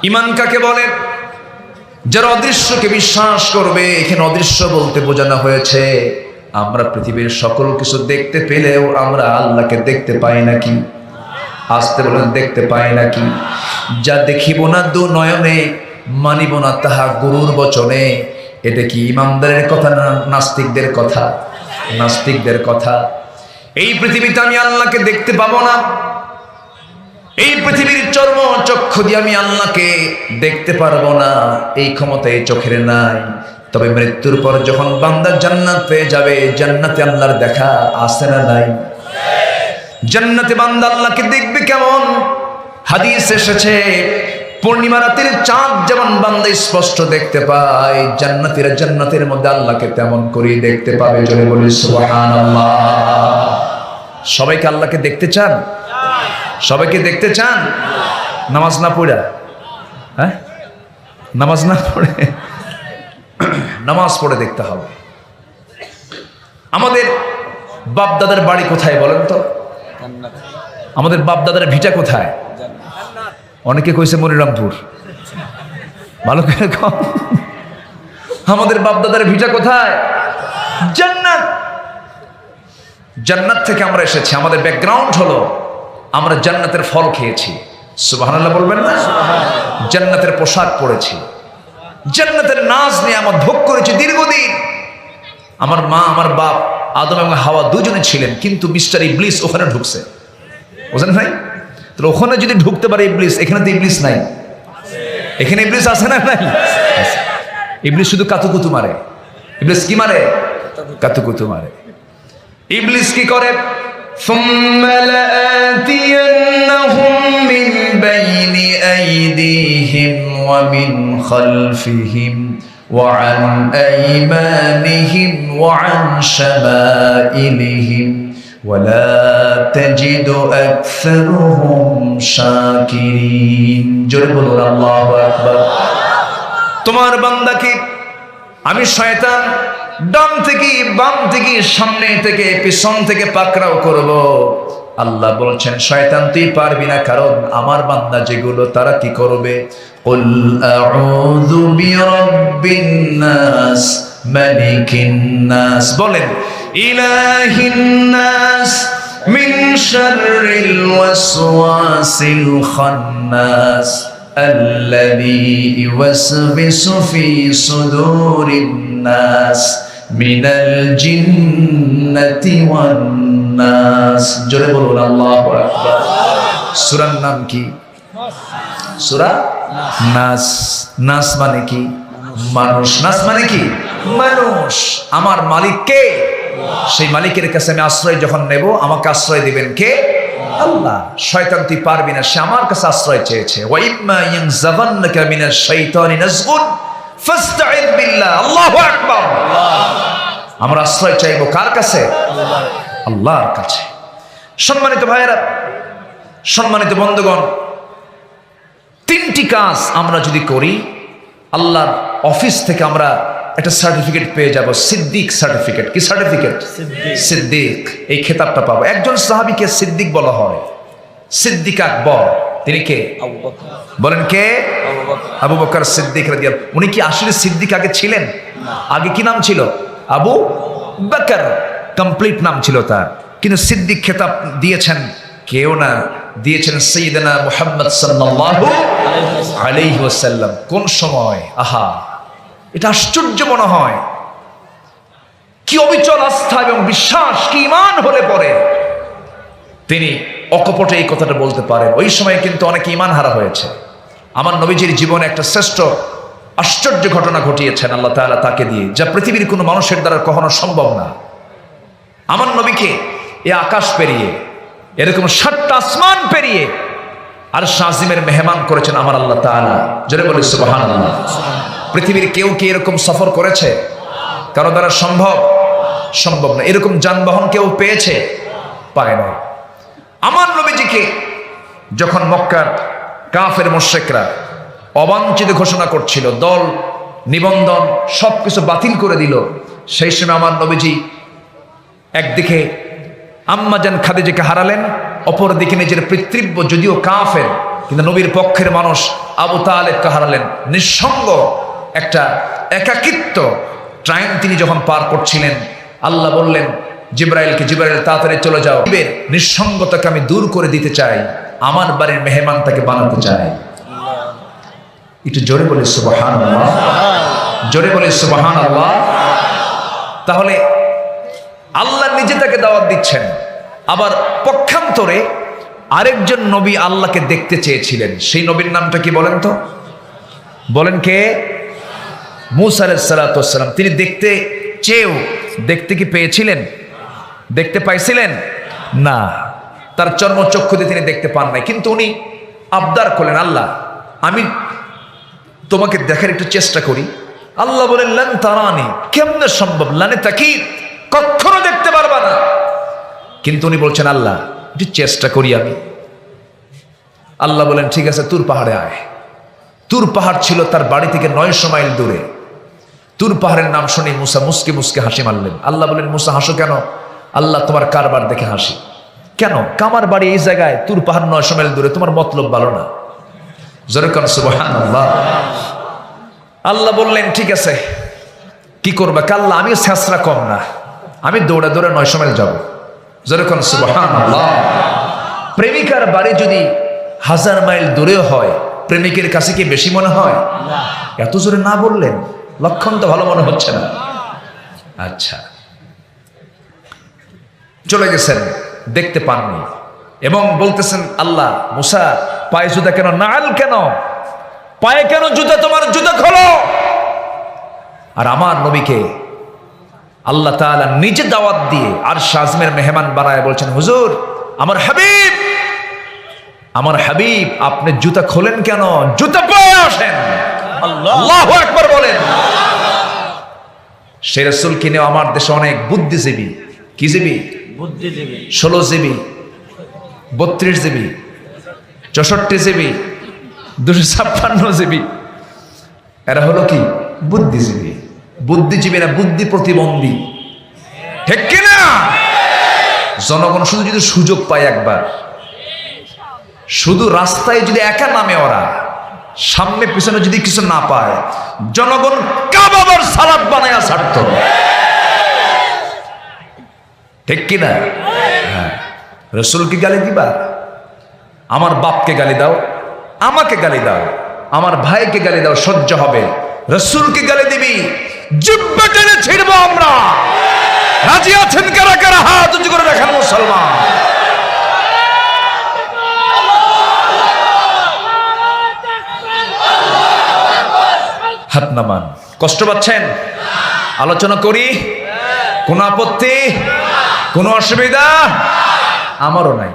ঈমান কাকে বলে? যারা অদৃশ্যকে বিশ্বাস করবে। এখানে অদৃশ্য বলতে বোঝানো হয়েছে আমরা পৃথিবীর সকল কিছু দেখতে পেলেও আমরা আল্লাহকে দেখতে পাই নাকি? আসতে বলেন, দেখতে পাই নাকি? যা দেখিব না দু নয়নে, মানিব না তাহা গুরুর বচনে। এটা কি ইমানদারের কথা না নাস্তিকদের কথা? নাস্তিকদের কথা। এই পৃথিবীতে আমি আল্লাহকে দেখতে পাবো না, এই পৃথিবীর চর্ম চক্ষু দিয়ে আমি আল্লাহকে দেখতে পারবো না, এই ক্ষমতা এই চোখের নাই। তবে মৃত্যুর পর যখন বান্দা জান্নাত পেয়ে যাবে, জান্নাতে আল্লাহর দেখা আছে না নাই? জান্নাতে বান্দা আল্লাহকে দেখবে কেমন? হাদিস এসেছে পূর্ণিমা রাতের চাঁদ যেমন বান্দা স্পষ্ট দেখতে পায়, জান্নাতীরা জান্নাতের মধ্যে আল্লাহকে তেমন করে দেখতে পাবে। জোরে বলি সুবহানাল্লাহ। সবাইকে আল্লাহকে দেখতে চান? সবাইকে দেখতে চান? নামাজ না পড়ে, হ্যাঁ নামাজ না পড়ে, নামাজ পড়ে দেখতে হবে। আমাদের বাপদাদার বাড়ি কোথায় বলেন তো? আমাদের বাপদাদার ভিটা কোথায়? অনেকে কইছে মনিরামপুর। ভালো করে কম। আমাদের বাপদাদার ভিটা কোথায়? জান্নাত। জান্নাত থেকে আমরা এসেছি। আমাদের ব্যাকগ্রাউন্ড হলো আমরা জান্নাতের ফল খেয়েছি। সুবহানাল্লাহ বলবেন না? জান্নাতের পোশাক পরেছি, জান্নাতের নাজ নিয়ামত ভোগ করেছি দীর্ঘদিন। আমার মা আমার বাপ আদম এবং হাওয়া দুজনে ছিলেন, কিন্তু মিস্টার ইবলিস ওখানে ঢুকছে। বুঝলেন ভাই? তো ওখানে যদি ঢুকতে পারে ইবলিস, এখানে তো ইবলিস নাই। এখানে ইবলিস আছে না নাই? ইবলিস শুধু কাতুকুতু মারে। ইবলিস কি মারে? কাতুকুতু মারে। ইবলিস কি করে? ثم لآتينهم من بين أيديهم ومن خلفهم وعن أيمانهم وعن شمائلهم ولا تجد أكثرهم شاكرين। জোরে বলুন আল্লাহু আকবার। তোমার বান্দাকে আমি শয়তান ডান থেকে বাম থেকে সামনে থেকে পিছন থেকে পাকড়াও করব। আল্লাহ বলছেন শয়তান তুই পারবি না, কারণ আমার বান্দা যেগুলো তারা কি করবে? কুল আউযু বিরাব্বিন নাস মালিকিন নাস। বলেন ইলাহিন নাস মিন শাররিল ওয়াসওয়াসিল খান্নাস আল্লাযী ইউওয়াসবিসু ফি সুদুরিন নাস মিনাল জিন্নাতি ওয়ান নাস। জোরে বলুন আল্লাহু আকবার। সূরার নাম কি? সূরা নাস। নাস মানে কি? মানুষ। নাস মানে কি? মানুষ। আমার মালিক কে? সেই মালিকের কাছে আমি আশ্রয় যখন নেব, আমাকে আশ্রয় দিবেন কে? আল্লাহ। শয়তান তুই পারবি না, সে আমার কাছে আশ্রয় চেয়েছে। ওয়া ইম্মা ইয়ানজাগান্নাকা মিনাশ শাইতানি নাজগুন ফাস্তাইদ বিল্লাহ। আল্লাহু আকবার। আমরা আশ্রয় চাইবো কার কাছে? আল্লাহর কাছে। সম্মানিত ভাইয়েরা, সম্মানিত বন্ধুগণ, তিনটি কাজ আমরা যদি করি, আল্লাহর অফিস থেকে আমরা একটা সার্টিফিকেট পেয়ে যাব, সিদ্দিক সার্টিফিকেট। কি সার্টিফিকেট? সিদ্দিক। এই খেতাবটা পাবো। একজন সাহাবীকে সিদ্দিক বলা হয়, সিদ্দিক আকবর। তিনি কে? বলেন কে? আবু বকর সিদ্দিক রাদিয়াল্লাহু। উনি কি আসলে সিদ্দিক আগে ছিলেন? আগে কি নাম ছিল? আবু বকর, কমপ্লিট নাম ছিল তার। কিন্তু সিদ্দিক খেতাব দিয়েছেন কেউ না, দিয়েছেন সাইয়েদনা মুহাম্মদ সাল্লাল্লাহু আলাইহি ওয়াসাল্লাম। কোন সময়? আহা, এটা আশ্চর্য মনে হয়। কি অবিচল আস্থা এবং বিশ্বাস, কি ঈমান হলে পরে তিনি অকপটে এই কথাটা বলতে পারেন। ওই সময় কিন্তু অনেক ঈমান হারা হয়েছে। আমার নবীজির জীবনে একটা শ্রেষ্ঠ আশ্চর্য ঘটনা ঘটিয়েছেন আল্লাহ তাআলা তাকে দিয়ে, যা পৃথিবীর কোনো মানুষের দ্বারা কখনো সম্ভব না। আমার নবীকে এ আকাশ পেরিয়ে, এরকম 7টা আসমান পেরিয়ে আরশ আজিমের মেহমান করেছেন আমার আল্লাহ তাআলা। জোরে বলি সুবহানাল্লাহ। পৃথিবীর কেউ কি এরকম সফর করেছে? কারো দ্বারা সম্ভব? সম্ভব না। এরকম যানবাহন কেউ পেয়েছে? পায় না। আমার নবীজিকে যখন মক্কার কাফের মুশরিকরা অবাঞ্ছিত ঘোষণা করছিল, দল নিবন্ধন সবকিছু বাতিল করে দিল, সেই সময় আমার নবীজি একদিকে আম্মাজান খাদিজাকে হারালেন, অপরদিকে নিজের পিতৃব্য যদিও কাফের কিন্তু নবীর পক্ষের মানুষ আবু তালেবকে হারালেন। নিঃসঙ্গ একটা একাকিত্ব ট্রাইন তিনি যখন পার করছিলেন, আল্লাহ বললেন জিবরাইলকে, জিবরাইল তাড়াতাড়ি চলে যাও, নিঃসঙ্গতাকে আমি দূর করে দিতে চাই, আমার বাড়ির মেহমান তাকে বানাতে চাই। একটু জোরে বলে সুবহানাল্লাহ, জোরে বলে সুবহানাল্লাহ। তাহলে আল্লাহ নিজে তাকে দাওয়াত দিচ্ছেন। আবার পক্ষান্তরে আরেকজন নবী আল্লাহকে দেখতে চেয়েছিলেন, সেই নবীর নামটা কি বলেন তো? বলেন কে? মূসা আলাইহিস সালাতু ওয়াস সালাম। তিনি দেখতে চেয়েও দেখতে কি পেয়েছিলেন? দেখতে পাইছিলেন না, তার চর্মচক্ষু দিয়ে তিনি দেখতে পান নাই। কিন্তু উনি আবদার করলেন, আল্লাহ আমি তোমাকে দেখার একটু চেষ্টা করি। আল্লাহ বলেন লান তারানি, কেমনে সম্ভব? লানে তাকিদ, কখনো দেখতে পারবা না। কিন্তু উনি বলছেন আল্লাহ একটু চেষ্টা করি আমি। আল্লাহ বলেন ঠিক আছে, তুর পাহাড়ে আয়। তুর পাহাড় ছিল তার বাড়ি থেকে 900 মাইল দূরে। তুর পাহাড়ের নাম শুনে মুসা মুসকে মুসকে হাসি মারলেন। আল্লাহ বলেন মুসা হাসো কেন? আল্লাহ তোমার কারবার দেখে হাসি। কেন? কামার বাড়ি এই জায়গায়, তুর পাহাড় 900 মাইল দূরে, তোমার মতলব ভালো না। জোরে কোন সুবহানাল্লাহ। আল্লাহ বললেন ঠিক আছে, কি করবা? কাল্লা আমি ছেঁচড়া কম না, আমি দৌড়ে দৌড়ে 900 মাইল যাবো। জোরে কোন সুবহানাল্লাহ। প্রেমিকার বাড়ি যদি 1000 মাইল দূরেও হয়, প্রেমিকের কাছে কি বেশি মনে হয়? এত জোরে না বললেন, লক্ষণ তো ভালো মনে হচ্ছে না। আচ্ছা, চলে গেছেন, দেখতে পাননি এবং বলতেছেন আল্লাহ মুসা পায়ে জুতা কেন? নাল কেন? পায়ে কেন জুতা? তোমার জুতা খোলো। আর আমার নবীকে আল্লাহ তাআলা নিজে দাওয়াত দিয়ে আরশ আযমের মেহমান বানায় বলছেন, হুজুর আমার হাবিব, আমার হাবিব আপনি জুতা খোলেন কেন? জুতা পরে আসেন। আল্লাহু আকবার বলেন। সে রাসূল কিনে আমার দেশে অনেক বুদ্ধিজীবী, কি জীবী? বুদ্ধিজীবী। 16 জিবি, 32 জিবি, 64 জিবি, 256 জিবি, এরা হলো কি? বুদ্ধিজীবী। বুদ্ধিজীবী না বুদ্ধি প্রতিবন্ধী, ঠিক কিনা? জনগণ শুধু যদি সুযোগ পায় একবার, শুধু রাস্তায় যদি একা নামে, ওরা সামনে পিছনে যদি কিছু না পায়, জনগণ কাবাবার সালাদ বানায়া ছাড়ত, ঠিক কিনা? হ্যাঁ। রাসূলকে গালি দিবা? আমার বাপকে গালি দাও, আমাকে গালি দাও, আমার ভাইকে গালি দাও, সহ্য হবে। রাসূলকে গালি দিবি, জিহ্বা টেনে ছিড়বো আমরা। রাজি আছেন কারা কারা? হাত উঁচু করে দেখান মুসলমান। হাত নামান। কষ্ট পাচ্ছেন? আলোচনা করি? কোনো আপত্তি, কোনো অসুবিধা? আমারও নাই,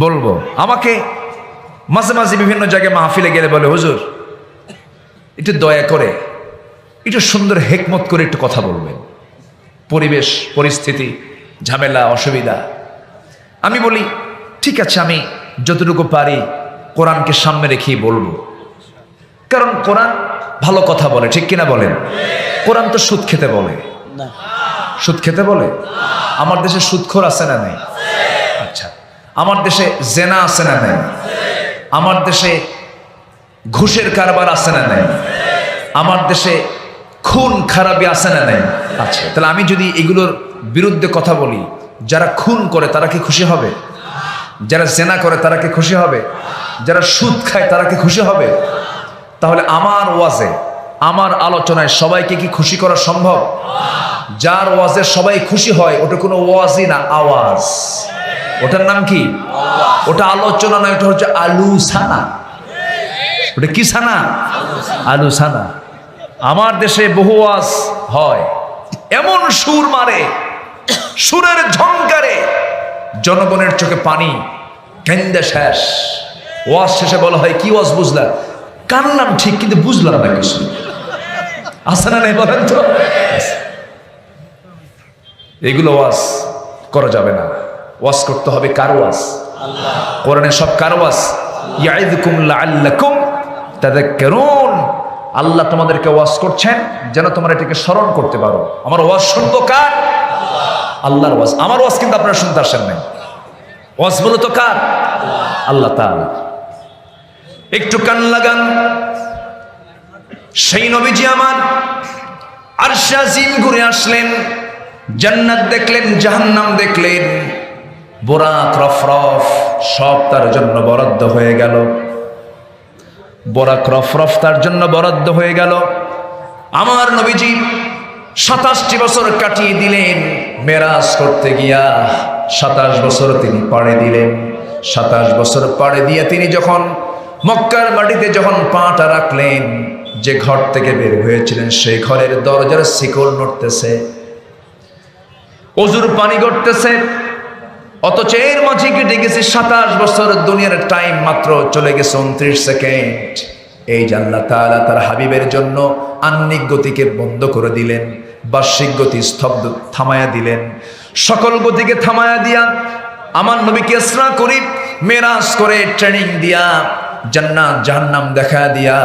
বলবো। আমাকে মাঝে মাঝে বিভিন্ন জায়গায় মাহফিলে গেলে বলে, হুজুর একটু দয়া করে একটু সুন্দর হেকমত করে একটু কথা বলবেন, পরিবেশ পরিস্থিতি ঝামেলা অসুবিধা। আমি বলি ঠিক আছে, আমি যতটুকু পারি কোরআনকে সামনে রেখেই বলবো, কারণ কোরআন ভালো কথা বলে, ঠিক কিনা বলেন? কোরআন তো সুদ খেতে বলে না। সুদ খেতে বলে? আমার দেশে সুদখোর আছে না নাই? আচ্ছা, আমার দেশে জেনা আছে না নাই? আমার দেশে ঘুষের কারবার আছে না নাই? আমার দেশে খুন খারাপি আছে না নাই? আচ্ছা, তাহলে আমি যদি এগুলোর বিরুদ্ধে কথা বলি, যারা খুন করে তারা কি খুশি হবে? যারা জেনা করে তারা কি খুশি হবে? যারা সুদ খায় তারা কি খুশি হবে? তাহলে আমার ওয়াজে, আমার আলোচনায় সবাইকে কি খুশি করা সম্ভব? যার ওয়াজে সবাই খুশি হয় ওটা কোনো ওয়াজই না, আওয়াজ। ওটার নাম কি? ওটা আলোচনা না, ওটা হচ্ছে আলুসানা। ওটা কি সানা? আলুসানা। আমার দেশে বহু ওয়াজ হয়, এমন সুর মারে, সুরের ঝংকারে জনগণের চোখে পানি, কেন্দে শেষ। ওয়াজ শেষে বলা হয় কি ওয়াজ বুঝলা? কানলাম ঠিক কিন্তু বুঝলাম না কিছু। আছে না নাই বলেন তো? এগুলো ওয়াজ করা যাবে না। ওয়াজ করতে হবে কার ওয়াজ? আল্লাহ। কোরআনে সব কার ওয়াজ? ইয়াইযুকুম লাআল্লাকুম তাযাক্কারুন। আল্লাহ তোমাদেরকে ওয়াজ করছেন যেন তোমরা এটাকে স্মরণ করতে পারো। আমার ওয়াজ শুনবো কার? আল্লাহর ওয়াজ। আমার ওয়াজ কিন্তু আপনারা শুনতে আসেন নাই। ওয়াজ মূলত কার? আল্লাহ তাআলা। একটু কান লাগান। সেই নবীজি আমার আরশে আজিম ঘুরে আসলেন, জান্নাত দেখলেন, জাহান্নাম দেখলেন, বোরাক রফরফ সব তার জন্য বরাদ্দ হয়ে গেল। বোরাক রফরফ তার জন্য বরাদ্দ হয়ে গেল। আমার নবীজি 27টি বছর কাটিয়ে দিলেন মেরাজ করতে গিয়া। 27 বছর তিনি পাড়ে দিলেন। 27 বছর পাড়ে দিয়ে তিনি যখন মক্কার মাটিতে যখন পাটা রাখলেন, যে ঘর থেকে বের হয়েছিলেন সেই ঘরের দরজার শিকল নড়তেছে, অজুর পানি গড়তেছে। অথচ এর মাঝে কেটে গেছে 27 বছর। দুনিয়ার টাইম মাত্র চলে গেছে 29 সেকেন্ড। এই যে আল্লাহ তাআলা তার হাবিবের জন্য আহ্নিক গতিকে বন্ধ করে দিলেন, বার্ষিক গতি স্তব্ধ থামায়া দিলেন, সকল গতিকে থামায়া দিয়া আমার নবীকে ইসরা করি মেরাজ করে ট্রেনিং দিয়া জান্নাত জাহান্নাম দেখা দিয়া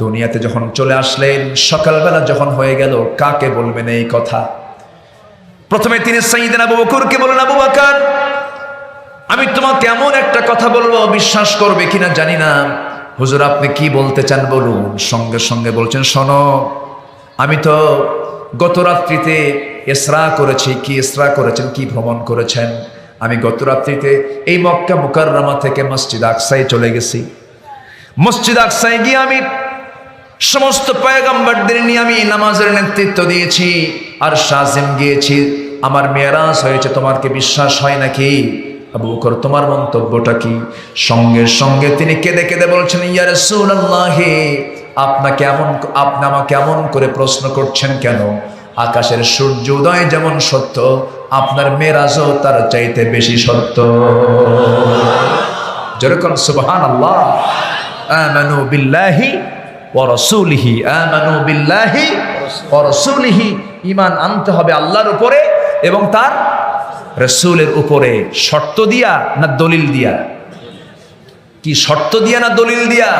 দুনিয়াতে যখন চলে আসলেন, সকালবেলা যখন হয়ে গেল, কাকে বলবেন এই কথা? প্রথমে তিনি সাইয়েদনা আবু বকরকে বলেন, আবু বকর, আমি তোমাকে এমন একটা কথা বলবো, বিশ্বাস করবে কিনা জানি না। হুজুর আপনি কি বলতে চান বলুন। সঙ্গে সঙ্গে বলছেন, শোনো, আমি তো গত রাত্রিতে ইসরা করেছি। কি ইসরা করেছেন, কি ভ্রমণ করেছেন? আমি গত রাত্রিতে এই মক্কা মুকাররমা থেকে মসজিদ আকসায় চলে গেছি। মসজিদ আকসায় গিয়ে আমি সমস্ত পয়গম্বরদের নিয়ে আমি নামাজের নেতৃত্ব দিয়েছি আর শাজিম গিয়েছি। আমার মেরাজ হয়েছে। তোমার কি বিশ্বাস হয় নাকি? আবু বকর, তোমার মন্তব্যটা কি? সঙ্গে সঙ্গে তিনি কেঁদে কেঁদে বলছেন, ইয়া রাসূলুল্লাহ, আপনি আমাকে এমন করে প্রশ্ন করছেন কেন? আকাশের সূর্য উদয় যেমন সত্য, আপনার মেরাজও তার চাইতে বেশি সত্য। যেরকম সুবহানাল্লাহ। আমানু বিল্লাহি ওয়া রাসূলিহি, আমানু বিল্লাহি ওয়া রাসূলিহি। ঈমান আনতে হবে আল্লাহর উপরে এবং তার রাসূলের উপরে। শর্ত দিয়া না দলিল দিয়া? কি শর্ত দিয়া না দলিল দিয়া?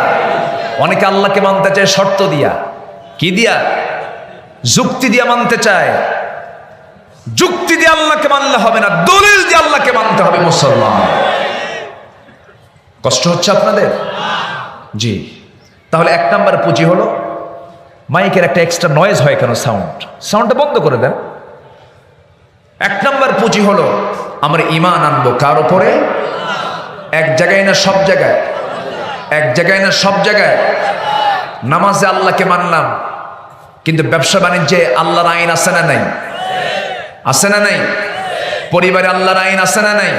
অনেকে আল্লাহকে মানতে চায় শর্ত দিয়া। কি দিয়া? যুক্তি দিয়া মানতে চায়। যুক্তি দিয়ে আল্লাহকে মানলে হবে না, দলিল দিয়ে আল্লাহকে মানতে হবে মুসলমান। কষ্ট হচ্ছে আপনাদের? জি। তাহলে 1 নাম্বার পুঁজি হলো, মাইকের একটা এক্সট্রা নয়েজ হয় কেন? সাউন্ডটা বন্ধ করে দেন। 1 নাম্বার পুঁজি হলো, আমরা ঈমান আনবো কার উপরে? এক জায়গায় না সব জায়গায়? এক জায়গায় না সব জায়গায়? নামাজে আল্লাহকে মানলাম, কিন্তু ব্যবসা বাণিজ্যে আল্লাহর আইন আছে না নাই? আছে না নাই? পরিবারে আল্লাহর আইন আছে না নাই?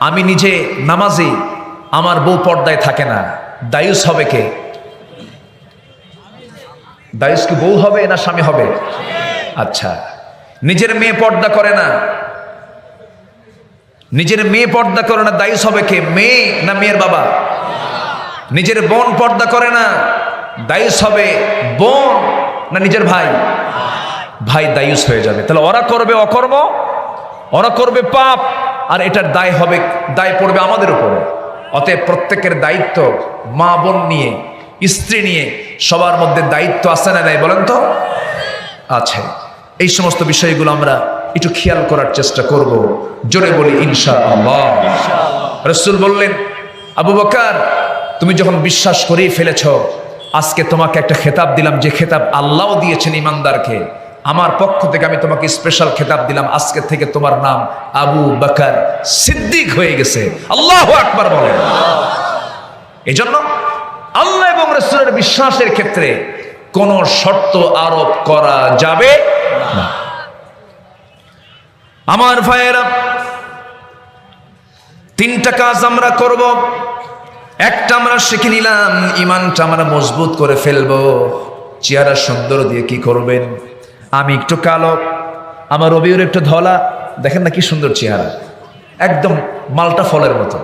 আমি নিজে নামাজি, আমার বউ পর্দায় থাকে না, দায়ুস হবে কে? দায়ুস কি বউ হবে না স্বামী হবে? আচ্ছা। নিজের মেয়ে পর্দা করে না, নিজের মেয়ে পর্দা করে না, দায়ুস হবে কে? মেয়ে না মেয়ের বাবা? নিজের বোন পর্দা করে না, দায়ুস হবে বোন না নিজের ভাই? ভাই দায়ুস হয়ে যাবে। তাহলে ওরা করবে অকর্ম, ওরা করবে পাপ, আর এটার দায় পড়বে আমাদের উপরে। অতএব প্রত্যেকের দায়িত্ব, মা বোন নিয়ে, স্ত্রী নিয়ে সবার মধ্যে দায়িত্ব আছে না নাই বলেন তো? আছে। এই সমস্ত বিষয়গুলো আমরা একটু খেয়াল করার চেষ্টা করব। জোরে বলি ইনশাআল্লাহ। রাসূল বললেন, আবু বকর, তুমি যখন বিশ্বাস করেই ফেলেছ, আজকে তোমাকে একটা খেতাব দিলাম, যে খেতাব আল্লাহও দিয়েছেন ইমানদারকে। আমার পক্ষ থেকে আমি তোমাকে স্পেশাল খেতাব দিলাম, আজকে থেকে তোমার নাম আবু বকর সিদ্দিক হয়ে গেছে। আল্লাহু আকবার বলেন। এই জন্য আল্লাহ এবং রাসূলের বিশ্বাসের ক্ষেত্রে কোনো শর্ত আরোপ করা যাবে না। আমার ভাইয়েরা, 3টা কাজ আমরা করব। একটা আমরা শিখে নিলাম, ইমানটা আমরা মজবুত করে ফেলবো। চেহারা সুন্দর দিয়ে কি করবেন? আমি একটু কালো, আমার রবিউর একটু ধলা, দেখেন না কি সুন্দর চেহারা, একদম মালটা ফলের মতো।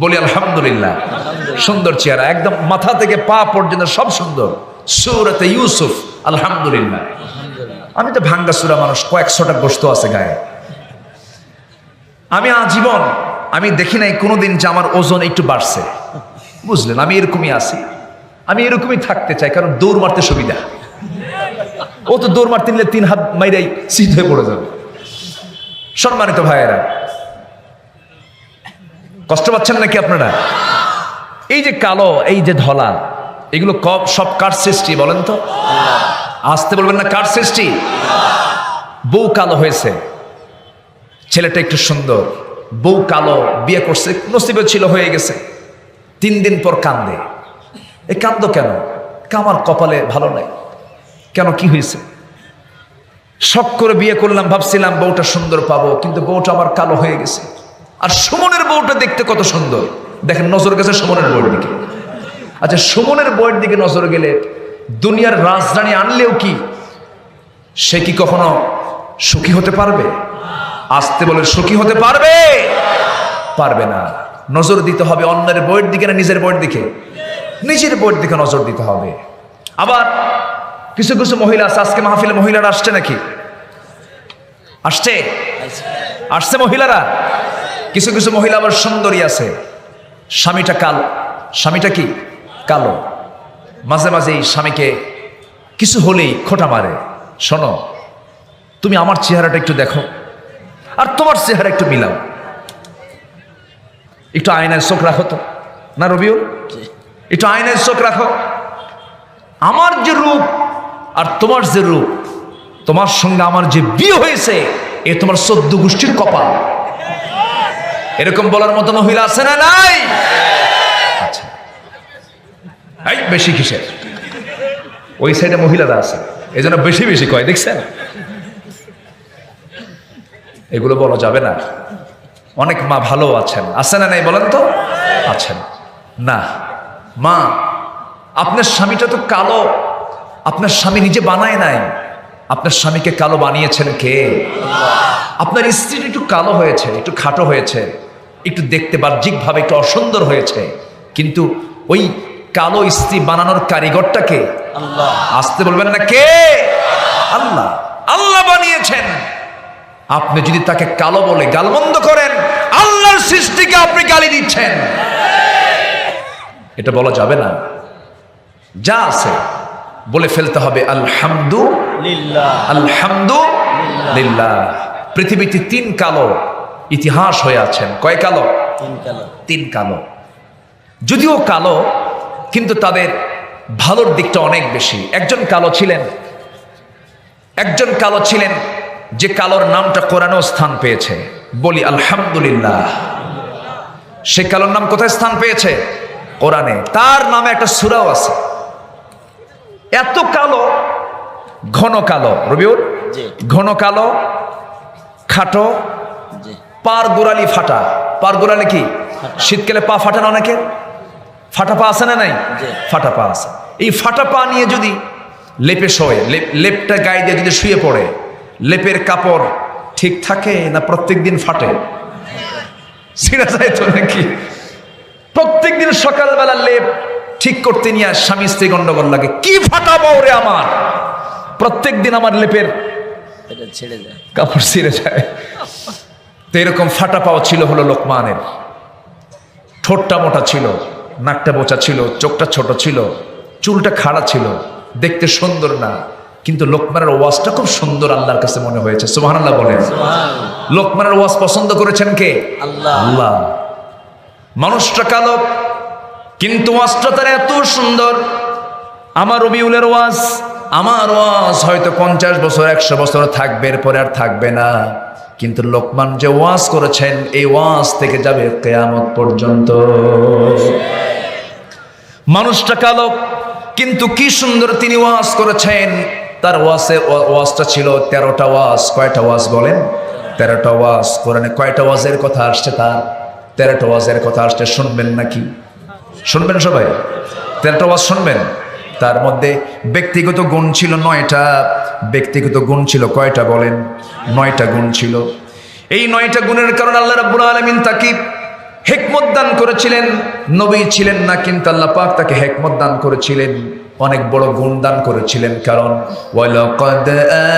বলি আলহামদুলিল্লাহ। সুন্দর চেহারা, একদম মাথা থেকে পা পর্যন্ত সব সুন্দর। সূরাতে ইউসুফ, আলহামদুলিল্লাহ। আমি তো ভাঙ্গা সুরা মানুষ, কয়েকশোটা গোশত আছে গায়ে। আমি আজীবন আমি দেখি নাই কোনোদিন যে আমার ওজন একটু বাড়ছে, বুঝলেন? আমি এরকমই আছি, আমি এরকমই থাকতে চাই, কারণ দৌড় মারতে সুবিধা। ও তো দৌড় মারতে নিলে 3 হাত মাইরাই সিধ হয়ে পড়ে যাবে। সম্মানিত ভাইয়েরা, কষ্ট পাচ্ছেন নাকি আপনারা? এই যে কালো, এই যে ধলা, এগুলো সব কার সৃষ্টি বলেন তো? আসতে বলবেন না, কার সৃষ্টি? বউ কালো হয়েছে, ছেলেটা একটু সুন্দর, বউ কালো, বিয়ে করছে, নসিবে ছিল, হয়ে গেছে। 3 দিন পর কান্দে। এই কান্দ কেন? আমার কপালে ভালো নাই। কেন, কি হয়েছে? শখ করে বিয়ে করলাম, ভাবছিলাম বউটা সুন্দর পাবো, কিন্তু বউটা আবার কালো হয়ে গেছে। আর সুমনের বউটা দেখতে কত সুন্দর, দেখেন নজর গেছে সুমনের বউয়ের দিকে। আচ্ছা, সুমনের বউয়ের দিকে নজর গেলে দুনিয়ার রাজধানী আনলেও কি সে কি কখনো সুখী হতে পারবে? আসতে বলে, সুখী হতে পারবে? পারবে না। নজর দিতে হবে অন্যের বউয়ের দিকে না নিজের বউয়ের দিকে? নিজের বউয়ের দিকে নজর দিতে হবে। আবার কিছু কিছু মহিলা আছে, আজকে মাহফিলে মহিলারা আসছে নাকি? আসছে মহিলারা। কিছু কিছু মহিলা আবার সুন্দরী আছে, স্বামীটা কালো। স্বামীটা কি কালো? মাঝে মাঝে স্বামীকে কিছু হলেই খোঁটা মারে, শোনো তুমি আমার চেহারাটা একটু দেখো আর তোমার চেহারা একটু মিলাও, একটু আয়নায় চোখ রাখো তো। না রবিউল, একটু আয়নায় চোখ রাখো। আমার যে রূপ আর তোমার যে রূপ, তোমার সঙ্গে আমার যে বিয়ে হয়েছে, এ তোমার 14 গোষ্ঠীর কপাল। এরকম বলার মতো মহিলা আছে না নাই? আচ্ছা, এই বেশি কিসের? ওই সাইডে মহিলারা আছে, এই জন্য বেশি বেশি কয়, দেখছেন? এগুলো বলা যাবে না। অনেক মা ভালো আছেন, আছে না নাই বলেন তো? আছেন না? মা, আপনার স্বামীটা তো কালো, আপনার স্বামী নিজে বানায় নাই, আপনার স্বামীকে কালো বানিয়েছেন কে? আপনার স্ত্রী একটু কালো হয়েছে, একটু খাটো হয়েছে, একটু দেখতে বাহ্যিকভাবে একটু অসুন্দর হয়েছে, কিন্তু ওই কালো স্ত্রী বানানোর কারিগরটা কে? আল্লাহ। আসতে বলবেন না, কে? আল্লাহ। আল্লাহ বানিয়েছেন। আপনি যদি তাকে কালো বলে গালমন্দ করেন, আল্লাহর সৃষ্টিকে আপনি গালি দিচ্ছেন। এটা বলা যাবে না। যা আছে বলে ফেলতে হবে আলহামদুলিল্লাহ, আলহামদুলিল্লাহ। পৃথিবীতে 3 কালো ইতিহাস হয়ে আছেন। কয় কালো? 3 কালো। যদিও কালো, কিন্তু তাদের ভালোর দিকটা অনেক বেশি। একজন কালো ছিলেন যে কালোর নামটা কোরআনেও স্থান পেয়েছে। বলি আলহামদুলিল্লাহ। সে কালোর নাম কোথায় স্থান পেয়েছে? কোরআনে। তার নামে একটা সূরাও আছে। এত কালো, ঘন কালো, রবিউল, ঘন কালো, খাটো, পার গোড়ালি ফাটা। পার গোড়ালি কি? শীতকালে পা ফাটানো, অনেকে ফাটা পা আছে না নাই? ফাটা পা আছে। এই ফাটা পা নিয়ে যদি লেপে শোয়, লেপটা গায়ে দিয়ে যদি শুয়ে পড়ে, লেপের কাপড় ঠিক থাকে না প্রত্যেক দিন ফাটে? ছিঁড়া যায় তো নাকি? প্রত্যেক দিন সকালবেলা লেপ ঠিক করতে নিয়ে স্বামী স্ত্রী গন্ডগোল লাগে। কি ফাটাবো রে আমার, প্রত্যেক দিন আমার লেপের ছেড়ে যায়, কাপড় ছিঁড়ে যায়। তো এরকম ফাটা পাওয়া ছিল হলো লোকমানের। ঠোঁটটা মোটা ছিল, নাকটা বোচা ছিল, চোখটা ছোট ছিল, চুলটা খাড়া ছিল, দেখতে সুন্দর না, কিন্তু লোকমানের ওয়াজটা খুব সুন্দর আল্লাহর কাছে মনে হয়েছে। সুবহানাল্লাহ বলেন। লোকমানের ওয়াজ পছন্দ করেছেন কে? আল্লাহ। আল্লাহ। মানুষটা কালো, কিন্তু ওয়াজটা তার এত সুন্দর। আমার রবিউলের ওয়াজ, আমার ওয়াজ হয়তো 50 বছর 100 বছর থাকবে, এরপরে আর থাকবে না, কিন্তু লোকমান যে ওয়াজ করেছেন, এই ওয়াজ থেকে যাবে কিয়ামত পর্যন্ত। মানুষটা কালো, কিন্তু কি সুন্দর তিনি ওয়াজ করেছেন। তার ওয়াজটা ছিল 13টা ওয়াজ। কয়টা ওয়াজ বলেন? 13টা ওয়াজ। কোরআনে কয়টা ওয়াজের কথা আসছে? তার 13টা ওয়াজের কথা আসছে। শুনবেন নাকি? শুনবেন সবাই? 13টা ওয়াজ শুনবেন। তার মধ্যে ব্যক্তিগত গুণ ছিল 9টা। ব্যক্তিগত গুণ ছিল কয়টা বলেন? 9টা গুণ ছিল। এই 9টা গুণের কারণে আল্লাহ রাব্বুল আলামিন তাকে হিকমত দান করেছিলেন। নবী ছিলেন না, কিন্তু আল্লাহ পাক তাকে হিকমত দান করেছিলেন, অনেক বড় গুণ দান করেছিলেন। কারণ ওয়ালাকাদ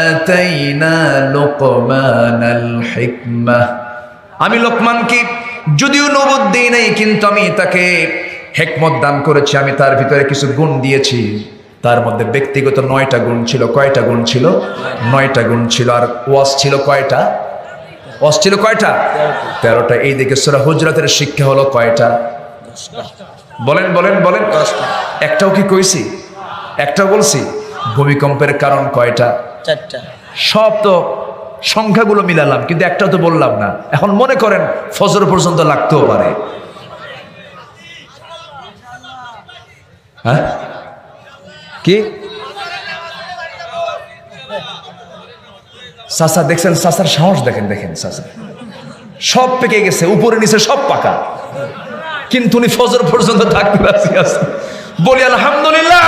আতাইনা লুকমানাল হিকমাহ, আমি লোকমানকে যদিও নবুয়ত দেই নাই, কিন্তু আমি তাকে হিকমত দান করেছি। আমি তার ভিতরে কিছু গুণ দিয়েছি। তার মধ্যে ব্যক্তিগত 9টা গুণ ছিল। কয়টা গুণ ছিল? 9টা গুণ ছিল। আর ওয়াজ ছিল কয়টা? ওয়াজ ছিল কয়টা? 13টা। এই দিকে সূরা হুজরাতের শিক্ষা হলো কয়টা? বলেন বলেন বলেন। একটাও কি কইছি? একটাও বলছি? ভূমিকম্পের কারণ কয়টা? 4টা। সব তো সংখ্যাগুলো মিলালাম, কিন্তু একটাও তো বললাম না। এখন মনে করেন ফজর পর্যন্ত লাগতেও পারে। হ্যাঁ কি চাচা দেখছেন? চাচার সাহস দেখেন, দেখেন চাচা সব পেকে গেছে, উপরে নিচে সব পাকা, কিন্তু উনি ফজর পর্যন্ত থাকতে রাজি আছে। বলি আলহামদুলিল্লাহ।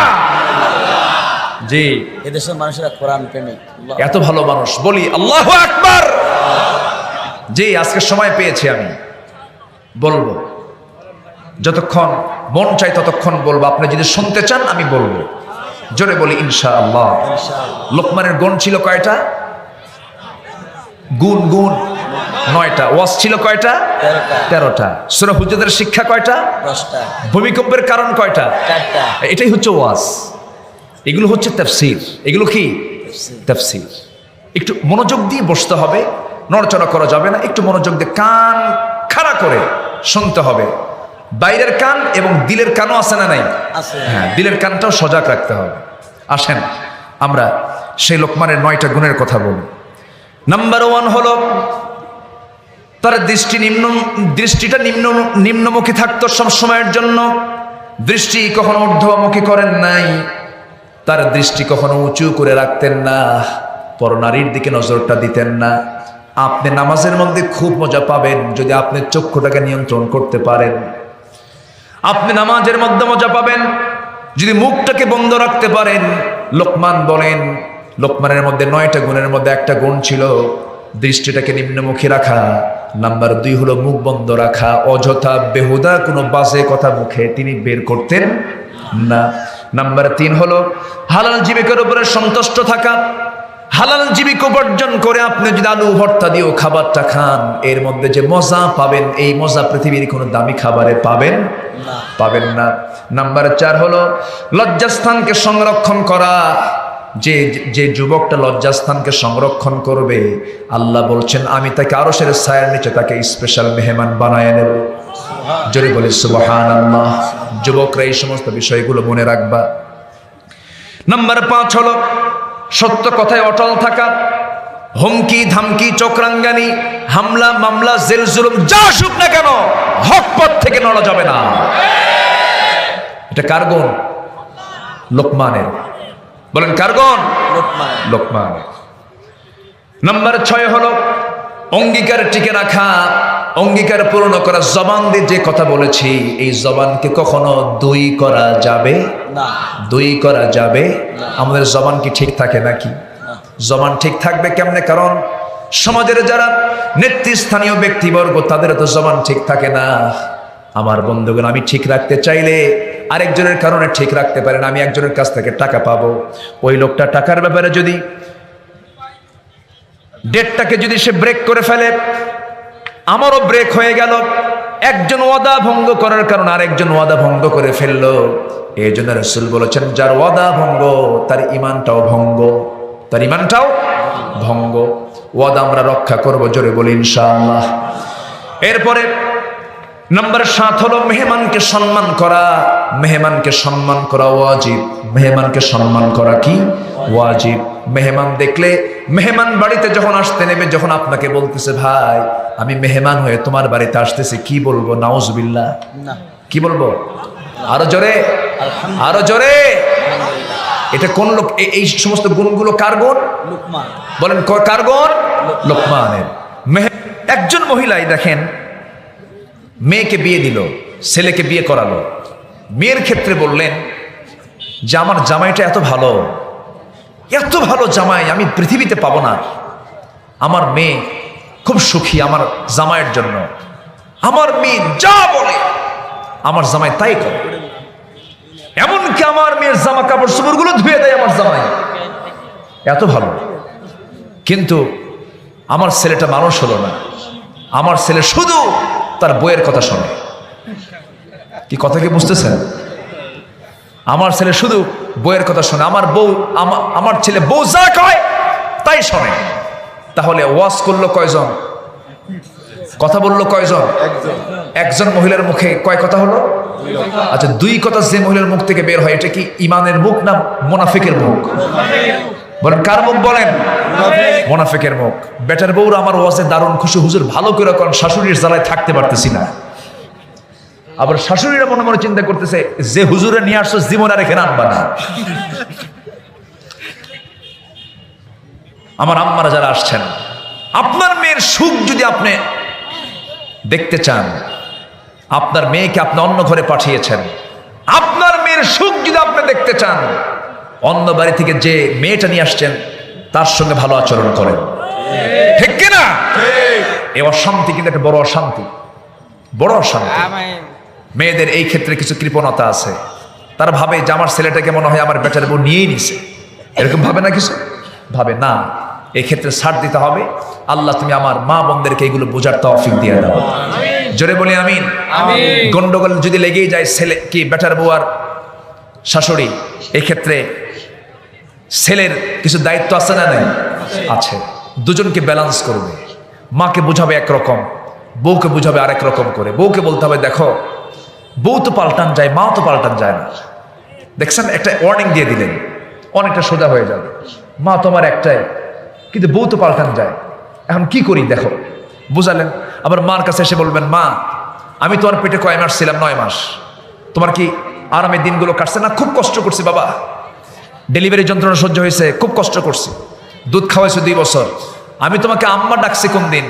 জি, এদেশের মানুষেরা কোরআন প্রেমিক, এত ভালো মানুষ, বলি আল্লাহু আকবার। জি, আজকে সময় পেয়েছি, আমি বলবো, যতক্ষণ মন চাই ততক্ষণ বলবো। আপনি যদি শুনতে চান আমি বলবো, জোরে বলি ইনশাআল্লাহ। লোকমানের গুণ ছিল কয়টা? গুণ 9টা। ওয়াজ ছিল কয়টা? 13টা। সূরা হুজুরাতের শিক্ষা কয়টা? 10টা। ভূমিকম্পের কারণ কয়টা? 4টা। এটাই হচ্ছে ওয়াজ, এগুলো হচ্ছে তাফসীর। এগুলো কি? তাফসীর। একটু মনোযোগ দিয়ে বসতে হবে, নড়াচড়া করা যাবে না, একটু মনোযোগ দিয়ে কান খাড়া করে শুনতে হবে। বাইরের কান এবং দিলের কানও আছে না নাই? আছে। হ্যাঁ, দিলের কানটাও সজাগ রাখতে হবে। আসেন আমরা সেই লোকমানের 9টা গুণের কথা বলি। নাম্বার 1 হলো তার দৃষ্টিটা নিম্নমুখী থাকতো সব সময়ের জন্য। দৃষ্টি কখনো ঊর্ধ্বমুখী করেন নাই, তার দৃষ্টি কখনো উঁচু করে রাখতেন না, পরনারীর দিকে নজরটা দিতেন না। আপনি নামাজের মধ্যে খুব মজা পাবেন যদি আপনি চক্ষুটাকে নিয়ন্ত্রণ করতে পারেন। আপনি নামাজের মধ্যে মজা পাবেন যদি মুখটাকে বন্ধ রাখতে পারেন। লোকমান বলেন, লোকমানের মধ্যে 9টা গুণের মধ্যে একটা গুণ ছিল দৃষ্টিটাকে নিম্নমুখী রাখা। নাম্বার 2 হলো মুখ বন্ধ রাখা, অযথা বেহুদা কোনো বাজে কথা মুখে তিনি বের করতেন না। নাম্বার 3 হলো হালাল জীবিকার উপরে সন্তুষ্ট থাকা। হালাল জীবিকা উপার্জন করে আপনি যদি আলু ভর্তা দিয়েও খাবারটা খান, এর মধ্যে যে মজা পাবেন, এই মজা পৃথিবীর কোনো দামি খাবারে পাবেন না। নাম্বার 4 হলো লজ্জাস্থানকে সংরক্ষণ করা। যে যুবকটা লজ্জাস্থানকে সংরক্ষণ করবে, আল্লাহ বলছেন আমি তাকে আরশের ছায়ার নিচে তাকে স্পেশাল মেহমান বানায় নেব। জোরে বলি সুবহানাল্লাহ। যুবকরা এই সমস্ত বিষয়গুলো মনে রাখবা। নাম্বার 5 হলো সত্য কথায় অটল থাকা। হুমকি ধামকি চক্রাঙ্গানি হামলা মামলা জেল জুলুম যা আসুক না কেন, হক পথ থেকে নড়া যাবে না। এটা কার গুণ? লোকমানের। বলেন কার গুণ? লোকমানের। নাম্বার 6 হলো অঙ্গীকার টিকে রাখা, অঙ্গীকার পূর্ণ করা। জবান দিয়ে যে কথা বলেছি, এই জবানকে কখনো দুই করা যাবে না। দুই করা যাবে না। আমাদের জবান কি ঠিক থাকে নাকি? জবান ঠিক থাকবে কেমনে? কারণ সমাজের যারা নেতৃস্থানীয় ব্যক্তিবর্গ তাদের তো জবান ঠিক থাকে না। আমার বন্ধুগণ, আমি ঠিক রাখতে চাইলে আরেকজনের কারণে ঠিক রাখতে পারেন। আমি একজনের কাছ থেকে টাকা পাবো, ওই লোকটা টাকার ব্যাপারে যদি ডেটটাকে যদি সে ব্রেক করে ফেলে, আমারও ব্রেক হয়ে গেল। একজন ওয়াদা ভঙ্গ করার কারণে আরেকজন ওয়াদা ভঙ্গ করে ফেললো। এই জন্য রাসূল বলেছেন, যার ওয়াদা ভঙ্গ তার ঈমানটাও ভঙ্গ, তার ঈমানটাও ভঙ্গ। ওয়াদা আমরা রক্ষা করব, জোরে বলি ইনশাআল্লাহ। এরপরে নাম্বার 7 হলো মেহমানকে সম্মান করা। মেহমানকে সম্মান করা ওয়াজিব। মেহমানকে সম্মান করা কি? ওয়াজিব। মেহমান দেখলে, মেহমান বাড়িতে যখন আসতে নেবে, যখন আপনাকে বলতেছে ভাই আমি মেহমান হয়ে তোমার বাড়িতে আসতেছি, কি বলবো? নাউজুবিল্লাহ। কি বলবো? আরো জোরে, আরো জোরে। এটা কোন লোক? এই সমস্ত গুণগুলো কার গুণ? লোকমান। বলেন কার গুণ? লোকমানের। একজন মহিলাই দেখেন, মেয়েকে বিয়ে দিল, ছেলেকে বিয়ে করালো। মেয়ের ক্ষেত্রে বললেন যে আমার জামাইটা এত ভালো, এত ভালো জামাই আমি পৃথিবীতে পাবো না। আমার মেয়ে খুব সুখী আমার জামাইয়ের জন্য। আমার মেয়ে যা বলে আমার জামাই তাই করে। এমনকি আমার মেয়ের জামা কাপড় চোপড়গুলো ধুয়ে দেয় আমার জামাই, এত ভালো। কিন্তু আমার ছেলেটা মানুষ হলো না। আমার ছেলে শুধু তার বইয়ের কথা শোনে। কি কথা কি বুঝতেছেন? আমার ছেলে শুধু বইয়ের কথা শোনে। আমার ছেলে বউ যা কয় তাই শোনে। তাহলে ওয়াজ করলো কয়জন? কথা বললো কয়জন? একজন মহিলার মুখে কয় কথা হলো? আচ্ছা, দুই কথা যে মহিলার মুখ থেকে বের হয় এটা কি ইমানের মুখ না মুনাফিকের মুখ? বলেন কার মুখ? বলেন মুনাফিকের মুখ। বেটার বউরা আমার ওয়াজে দারুণ খুশি, হুজুর ভালো করে কারণ শাশুড়ির জ্বালায় থাকতে পারতেছি না। আবার শাশুড়িরা মনে মনে চিন্তা করতেছে যে হুজুরে নিয়ে আসছো জীবন আর এখানে আনবা না। আমার আম্মারা যারা আসছেন, আপনার মেয়ের সুখ যদি আপনি দেখতে চান, আপনার মেয়েকে আপনি অন্য ঘরে পাঠিয়েছেন, আপনার মেয়ের সুখ যদি আপনি দেখতে চান, অন্য বাড়ি থেকে যে মেয়েটা নিয়ে আসছেন তার সঙ্গে ভালো আচরণ করেন, ঠিক কিনা? এই অশান্তি কিন্তু একটা বড় অশান্তি, বড় অশান্তি। মেয়েদের এই ক্ষেত্রে কিছু কৃপণতা আছে। তারা ভাবে যে আমার ছেলেটাকে মনে হয় আমার বেচার বউ নিয়েই নিছে, এরকম ভাবে না, কিছু ভাবে না। এই ক্ষেত্রে ছাড় দিতে হবে। আল্লাহ তুমি আমার মা বোনদেরকে এগুলো বোঝার তৌফিক দিয়ে দাও। জোরে বলি আমিন। গন্ডগোল যদি লেগেই যায় ছেলে কি বেটার বউ আর শাশুড়ি, এই ক্ষেত্রে ছেলের কিছু দায়িত্ব আছে না? নেই, আছে। দুজনকে ব্যালেন্স করবে। মাকে বুঝাবে একরকম, বউকে বুঝাবে আরেক রকম করে। বউকে বলতে হবে দেখো বউ তো পাল্টান যায়, মা তো পাল্টান যায় না। দেখছেন, একটা ওয়ার্নিং দিয়ে দিলেন, অনেকটা সোজা হয়ে যাবে। মা তোমার একটাই, কিন্তু বউ তো পাল্টান যায়, এখন কি করি দেখো, বুঝালেন। আবার মার কাছে এসে বলবেন মা আমি তোমার পেটে কয় মাস ছিলাম? 9 মাস। তোমার কি আরামের দিনগুলো কাটছে না? খুব কষ্ট করছি বাবা, ডেলিভারি যন্ত্রণা সহ্য হয়েছে, খুব কষ্ট করছি, দুধ খাওয়াইছো 2 বছর। আমি তোমাকে আম্মা ডাকছি কোন দিন?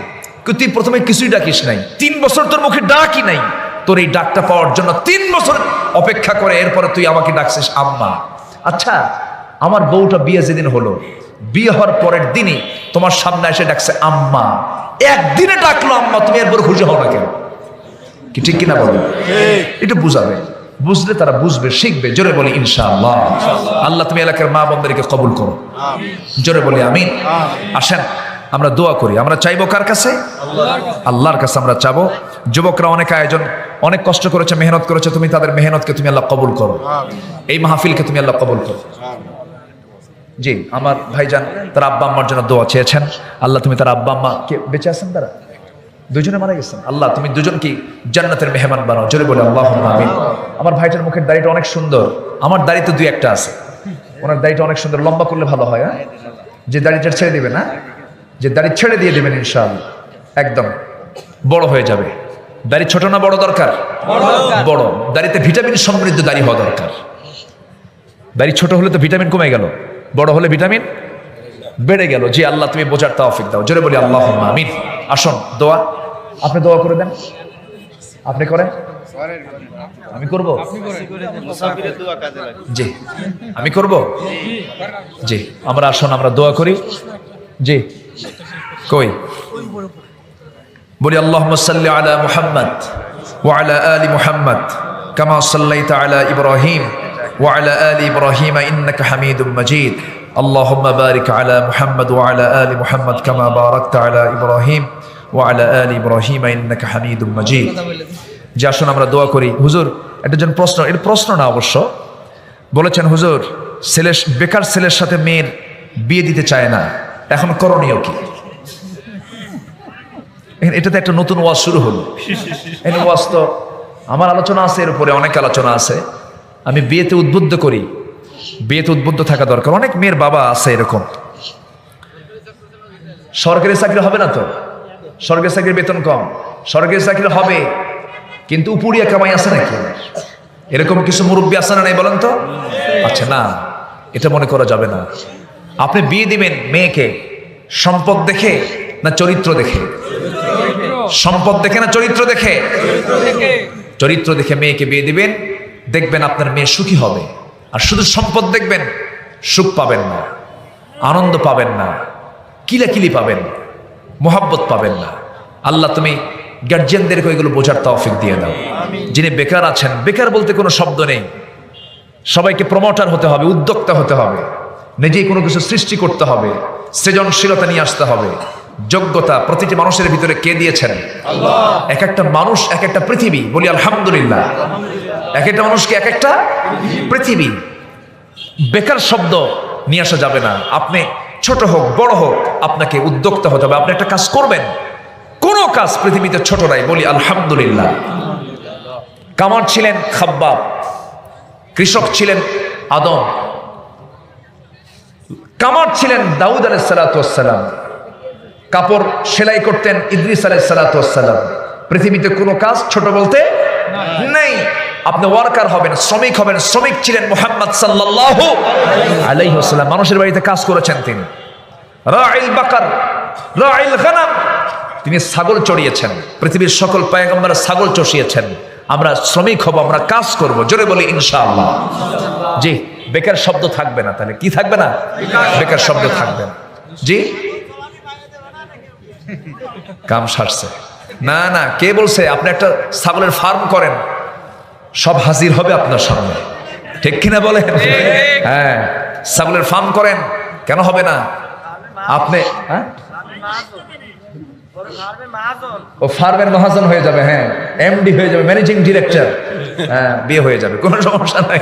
তুই প্রথমে কিছুই ডাকিস নাই, 3 বছর তোর মুখে ডাকই নাই। তোর এই ডাকটা পাওয়ার জন্য 3 বছর অপেক্ষা করে এরপরে তুই আমাকে ডাকছিস আম্মা। আচ্ছা, আমার বউটা বিয়ে যেদিন হলো, বিয়ে হওয়ার পরের দিনই তোমার সামনে এসে ডাকছে আম্মা, একদিনে ডাকলো আম্মা, তুমি এরপর খুশি হও না কেন? কি ঠিক কিনা বলো? এটা বুঝাবে, বুঝলে তারা বুঝবে, শিখবে। জোরে বলি ইনশাআল্লাহ। আল্লাহ তুমি এলাকার মা বোনদেরকে কবুল করো, জোরে বলি আমিন। আসেন আমরা দোয়া করি। আমরা চাইবো কার কাছে? আল্লাহর কাছে আমরা চাবো। যুবকরা অনেক আয়োজন, অনেক কষ্ট করেছে, মেহনত করেছে, তুমি তাদের মেহনতকে তুমি আল্লাহ কবুল করো, এই মাহফিলকে তুমি আল্লাহ কবুল করো। জি, আমার ভাইজান তার আব্বা আম্মার জন্য দোয়া চেয়েছেন। আল্লাহ তুমি তার আব্বা আম্মা কে বেঁচে আছেন? তারা দুজনে মারা গেছেন। আল্লাহ তুমি দুজনকে জান্নাতের মেহমান বানাও, জোরে বলে আল্লাহুম্মা আমিন। আমার ভাইটার মুখের দাড়িটা অনেক সুন্দর, আমার দাড়ি তো 2-1টা আছে, ওনার দাড়িটা অনেক সুন্দর, লম্বা করলে ভালো হয়। হ্যাঁ, যে দাড়িটা ছেড়ে দিবেন, না যে দাড়ি ছেড়ে দিয়ে দেবেন ইনশাআল্লাহ, একদম বড় হয়ে যাবে। দাড়ি ছোট না বড় দরকার? বড়। দাড়িতে ভিটামিন সমৃদ্ধ দাড়ি হওয়া দরকার। দাড়ি ছোট হলে তো ভিটামিন কমে গেল, বড় হলে ভিটামিন বেড়ে গেল। জি আল্লাহ তুমি বোঝার তৌফিক দাও, জোরে বলি আল্লাহুম্মা আমিন। আসুন দোয়া, আপনি দোয়া করে দেন। আপনি করেন? আমি করব? জি আমি করব। জি আমরা আসুন আমরা দোয়া করি। জি কই বলি আল্লাহুম্মা সাল্লি আলা মুহাম্মদ ওয়া আলা আলি মুহাম্মদ কামা সাল্লাইতা আলা ইব্রাহিম ওয়া আলা আলি ইব্রাহিম ইন্নাকা হামিদুম মাজিদ। اللهم بارك على محمد وعلى آل محمد كما باركت على إبراهيم وعلى آل إبراهيم إنك حميد مجيد। যে আসুন আমরা দোয়া করি। হুজুর একটা জন প্রশ্ন, এর প্রশ্ন না অবশ্য, বলেছেন হুজুর ছেলে বেকার ছেলের সাথে মেয়ের বিয়ে দিতে চায় না, এখন করণীয় কি? এটাতে একটা নতুন ওয়াজ শুরু হলো। এই ওয়াজ তো আমার আলোচনা আছে, এর উপরে অনেক আলোচনা আছে। আমি বিয়েতে উদ্বুদ্ধ করি, বিয়েতে উদ্বুদ্ধ থাকা দরকার। অনেক মেয়ের বাবা আছে এরকম, সরকারি চাকরি হবে না তো, সরকারি চাকরির বেতন কম, সরকারি চাকরি হবে কিন্তু উপরিয়া কামাই আছে নাকি? এরকম কিছু মুরব্বী আছে না নাই বলেন তো? আচ্ছা না, এটা মনে করা যাবে না। আপনি বিয়ে দিবেন মেয়েকে সম্পদ দেখে না চরিত্র দেখে? সম্পদ দেখে না চরিত্র দেখে? চরিত্র দেখে মেয়েকে বিয়ে দিবেন, দেখবেন আপনার মেয়ে সুখী হবে। আর শুধু সম্পদ দেখবেন, সুখ পাবেন না, আনন্দ পাবেন না, কিলাকিলি পাবেন, মোহাব্বত পাবেন না। আল্লাহ তুমি গার্জিয়ানদেরকে এগুলো বোঝার তৌফিক দিয়ে দাও। যিনি বেকার আছেন, বেকার বলতে কোনো শব্দ নেই, সবাইকে প্রমোটার হতে হবে, উদ্যোক্তা হতে হবে, নিজেই কোনো কিছু সৃষ্টি করতে হবে, সৃজনশীলতা নিয়ে আসতে হবে। যোগ্যতা প্রতিটি মানুষের ভিতরে কে দিয়েছেন? আল্লাহ। এক একটা মানুষ এক একটা পৃথিবী, বলি আলহামদুলিল্লাহ। এক একটা মানুষকে এক একটা পৃথিবী। বেকার শব্দ নিয়ে আসা যাবে না। আপনি ছোট হোক বড় হোক, আপনাকে উদ্যোক্তা হতে হবে। আপনি একটা কাজ করবেন, কোনো কাজ পৃথিবীতে ছোট নাই, বলি আলহামদুলিল্লাহ। কামার ছিলেন খাব্বাব, কৃষক ছিলেন আদম, কামার ছিলেন দাউদ আলাইহিস সালাতু ওয়াস সালাম, কাপড় সেলাই করতেন ইদ্রিস আলাইহিস সালাতু ওয়াস সালাম। পৃথিবীতে কোনো কাজ ছোট বলতে নেই। আপনি ওয়ার্কার হবেন, শ্রমিক হবেন, শ্রমিক ছিলেন মুহাম্মদ সাল্লাল্লাহু আলাইহি ওয়াসাল্লাম। মানুষের বাড়িতে কাজ করেছেন তিনি। রাইল বাকার, রাইল গনাম, তিনি ছাগল চড়িয়েছেন। পৃথিবীর সকল পয়গম্বর ছাগল চষিয়েছেন। আমরা শ্রমিক হব, আমরা কাজ করব, জোরে বলি ইনশাআল্লাহ। জি, বেকার শব্দ থাকবে না। তাহলে কি থাকবে না? বেকার শব্দ থাকবে না। জি, কাম সারছে না। না, কে বলছে? আপনি একটা ছাগলের ফার্ম করেন, সব হাজির হবে আপনার সামনে, ঠিক কিনা বলেন? হ্যাঁ, ছাগলের ফার্ম করেন, কেন হবে না? আপনি ও ফার্মের মহাজন হয়ে যাবে, হ্যাঁ, এমডি হয়ে যাবে, ম্যানেজিং ডিরেক্টর, হ্যাঁ, বিয়ে হয়ে যাবে, কোনো সমস্যা নাই,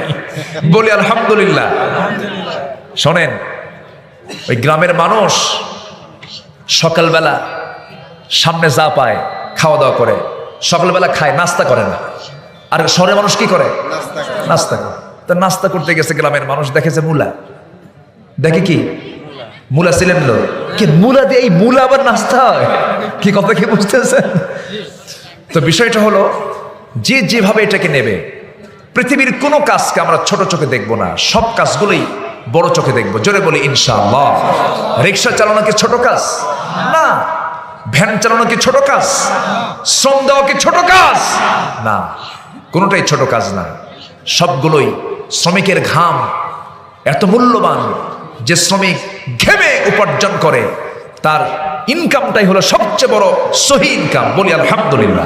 বলি আলহামদুলিল্লাহ। শোনেন, ওই গ্রামের মানুষ সকালবেলা সামনে যা পায় খাওয়া দাওয়া করে, সকালবেলা খায়, নাস্তা করে না। আর শহরের মানুষ কি করে? নাস্তা করে। তা নাস্তা করতে গেছে গ্রামের মানুষ, দেখেছে মূলা, দেখে কি মূলা ছিলেন কি, মূলা দিয়ে এই মূলা আবার নাস্তা হয়? কি কথা কি বুঝতেছেন? তো বিষয়টা হলো, যে যেভাবে এটাকে নেবে, পৃথিবীর কোনো কাজকে আমরা ছোট চোখে দেখবো না, সব কাজগুলোই বড় চোখে দেখবো, জোরে বলি ইনশাআল্লাহ। রিক্সা চালানো কি ছোট কাজ? না। ভ্যান চালানো কি ছোট কাজ? শ্রম দেওয়া কি ছোট কাজ? না, কোনোটাই ছোট কাজ না। সবগুলোই শ্রমিকের ঘাম এত মূল্যবান যে শ্রমিক ঘেমে উপার্জন করে, তার ইনকামটাই হলো সবচেয়ে বড় সহি ইনকাম, বলি আলহামদুলিল্লাহ।